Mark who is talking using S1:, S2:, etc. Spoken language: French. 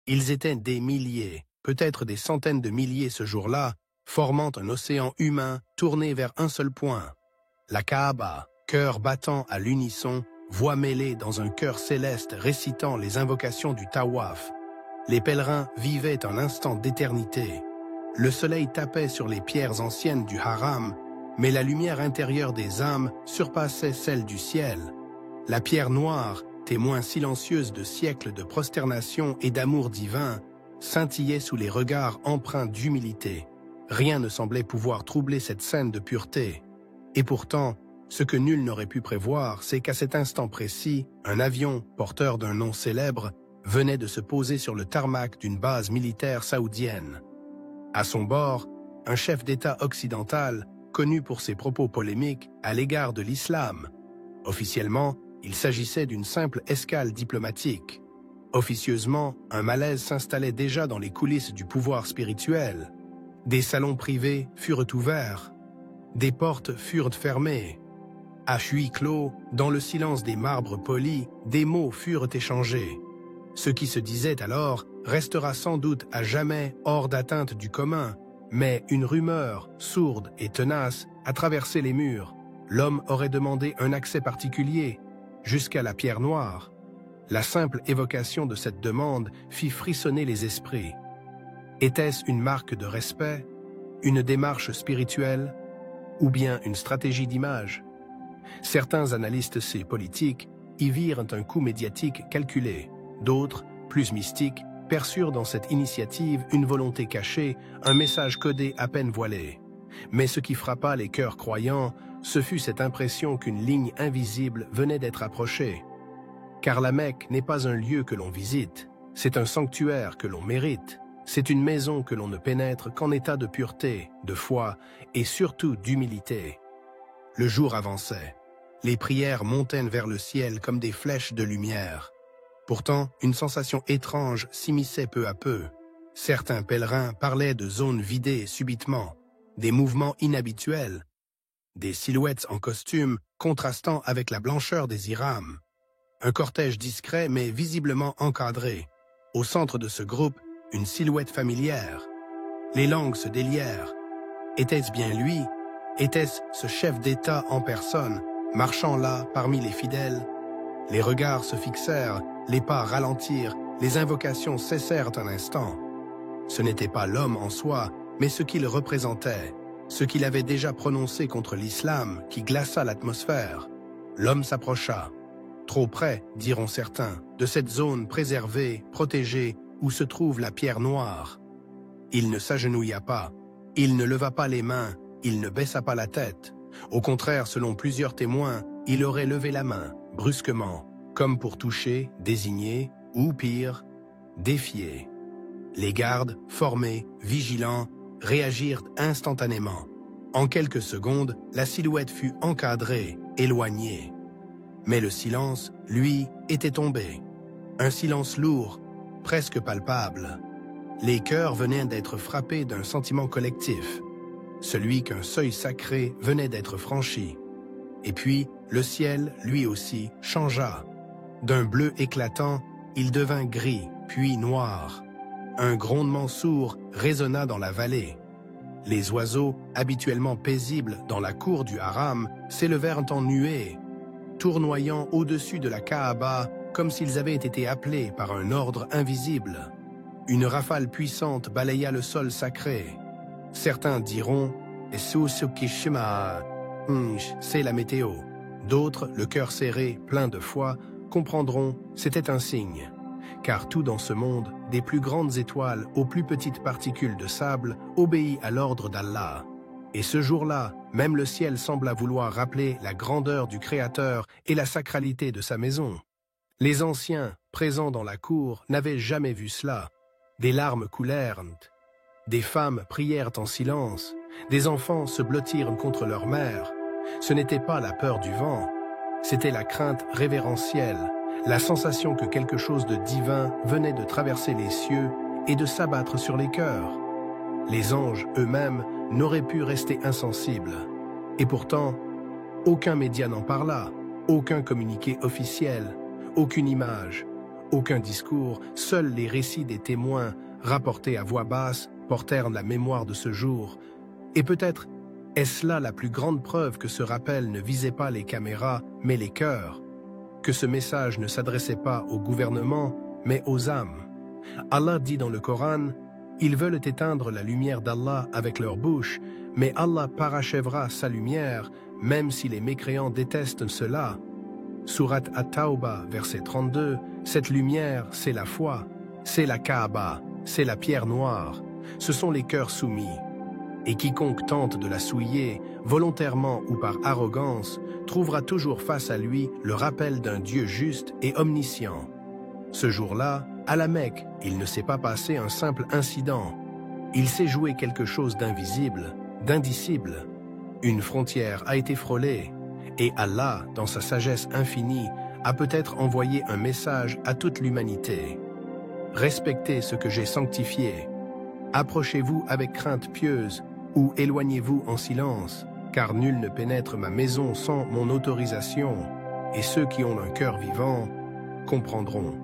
S1: Ils étaient des milliers, peut-être des centaines de milliers ce jour-là, formant un océan humain tourné vers un seul point. La Kaaba, cœur battant à l'unisson, voix mêlée dans un chœur céleste récitant les invocations du Tawaf. Les pèlerins vivaient un instant d'éternité. Le soleil tapait sur les pierres anciennes du haram, mais la lumière intérieure des âmes surpassait celle du ciel. La pierre noire, témoin silencieuse de siècles de prosternation et d'amour divin, scintillait sous les regards empreints d'humilité. Rien ne semblait pouvoir troubler cette scène de pureté. Et pourtant, ce que nul n'aurait pu prévoir, c'est qu'à cet instant précis, un avion, porteur d'un nom célèbre, venait de se poser sur le tarmac d'une base militaire saoudienne. À son bord, un chef d'État occidental, connu pour ses propos polémiques à l'égard de l'islam. Officiellement, il s'agissait d'une simple escale diplomatique. Officieusement, un malaise s'installait déjà dans les coulisses du pouvoir spirituel. Des salons privés furent ouverts. Des portes furent fermées. À huis clos, dans le silence des marbres polis, des mots furent échangés. Ce qui se disait alors restera sans doute à jamais hors d'atteinte du commun, mais une rumeur, sourde et tenace, a traversé les murs. L'homme aurait demandé un accès particulier, jusqu'à la pierre noire. La simple évocation de cette demande fit frissonner les esprits. Était-ce une marque de respect, une démarche spirituelle, ou bien une stratégie d'image? Certains analystes politiques y virent un coup médiatique calculé. D'autres, plus mystiques, perçurent dans cette initiative une volonté cachée, un message codé à peine voilé. Mais ce qui frappa les cœurs croyants, ce fut cette impression qu'une ligne invisible venait d'être approchée. Car la Mecque n'est pas un lieu que l'on visite, c'est un sanctuaire que l'on mérite, c'est une maison que l'on ne pénètre qu'en état de pureté, de foi et surtout d'humilité. Le jour avançait. Les prières montaient vers le ciel comme des flèches de lumière. Pourtant, une sensation étrange s'immisçait peu à peu. Certains pèlerins parlaient de zones vidées subitement, des mouvements inhabituels, des silhouettes en costume contrastant avec la blancheur des irams. Un cortège discret mais visiblement encadré. Au centre de ce groupe, une silhouette familière. Les langues se délièrent. Était-ce bien lui? Était-ce ce chef d'État en personne, marchant là parmi les fidèles? Les regards se fixèrent, les pas ralentirent, les invocations cessèrent un instant. Ce n'était pas l'homme en soi, mais ce qu'il représentait, ce qu'il avait déjà prononcé contre l'islam qui glaça l'atmosphère. L'homme s'approcha. Trop près, diront certains, de cette zone préservée, protégée, où se trouve la pierre noire. Il ne s'agenouilla pas, il ne leva pas les mains, il ne baissa pas la tête. Au contraire, selon plusieurs témoins, il aurait levé la main, brusquement, comme pour toucher, désigner, ou pire, défier. Les gardes, formés, vigilants, réagirent instantanément. En quelques secondes, la silhouette fut encadrée, éloignée. Mais le silence, lui, était tombé. Un silence lourd, presque palpable. Les cœurs venaient d'être frappés d'un sentiment collectif, celui qu'un seuil sacré venait d'être franchi. Et puis, le ciel, lui aussi, changea. D'un bleu éclatant, il devint gris, puis noir. Un grondement sourd résonna dans la vallée. Les oiseaux, habituellement paisibles dans la cour du haram, s'élevèrent en nuées, tournoyant au-dessus de la Kaaba comme s'ils avaient été appelés par un ordre invisible. Une rafale puissante balaya le sol sacré. Certains diront « c'est la météo ». D'autres, le cœur serré, plein de foi, comprendront « c'était un signe ». Car tout dans ce monde, des plus grandes étoiles aux plus petites particules de sable, obéit à l'ordre d'Allah. Et ce jour-là, même le ciel sembla vouloir rappeler la grandeur du Créateur et la sacralité de sa maison. Les anciens, présents dans la cour, n'avaient jamais vu cela. Des larmes coulèrent, des femmes prièrent en silence, des enfants se blottirent contre leur mère. Ce n'était pas la peur du vent, c'était la crainte révérentielle, la sensation que quelque chose de divin venait de traverser les cieux et de s'abattre sur les cœurs. Les anges eux-mêmes n'auraient pu rester insensibles. Et pourtant, aucun média n'en parla, aucun communiqué officiel, aucune image, Aucun discours, seuls les récits des témoins, rapportés à voix basse, portèrent la mémoire de ce jour. Et peut-être est-ce là la plus grande preuve que ce rappel ne visait pas les caméras, mais les cœurs, que ce message ne s'adressait pas au gouvernement, mais aux âmes. Allah dit dans le Coran, « Ils veulent éteindre la lumière d'Allah avec leur bouche, mais Allah parachèvera sa lumière, même si les mécréants détestent cela. » Sourate At-Tawbah, verset 32, cette lumière, c'est la foi, c'est la Kaaba, c'est la pierre noire, ce sont les cœurs soumis. Et quiconque tente de la souiller, volontairement ou par arrogance, trouvera toujours face à lui le rappel d'un Dieu juste et omniscient. Ce jour-là, à la Mecque, il ne s'est pas passé un simple incident. Il s'est joué quelque chose d'invisible, d'indicible. Une frontière a été frôlée, et Allah, dans sa sagesse infinie, a peut-être envoyé un message à toute l'humanité. Respectez ce que j'ai sanctifié. Approchez-vous avec crainte pieuse, ou éloignez-vous en silence, car nul ne pénètre ma maison sans mon autorisation, et ceux qui ont un cœur vivant comprendront.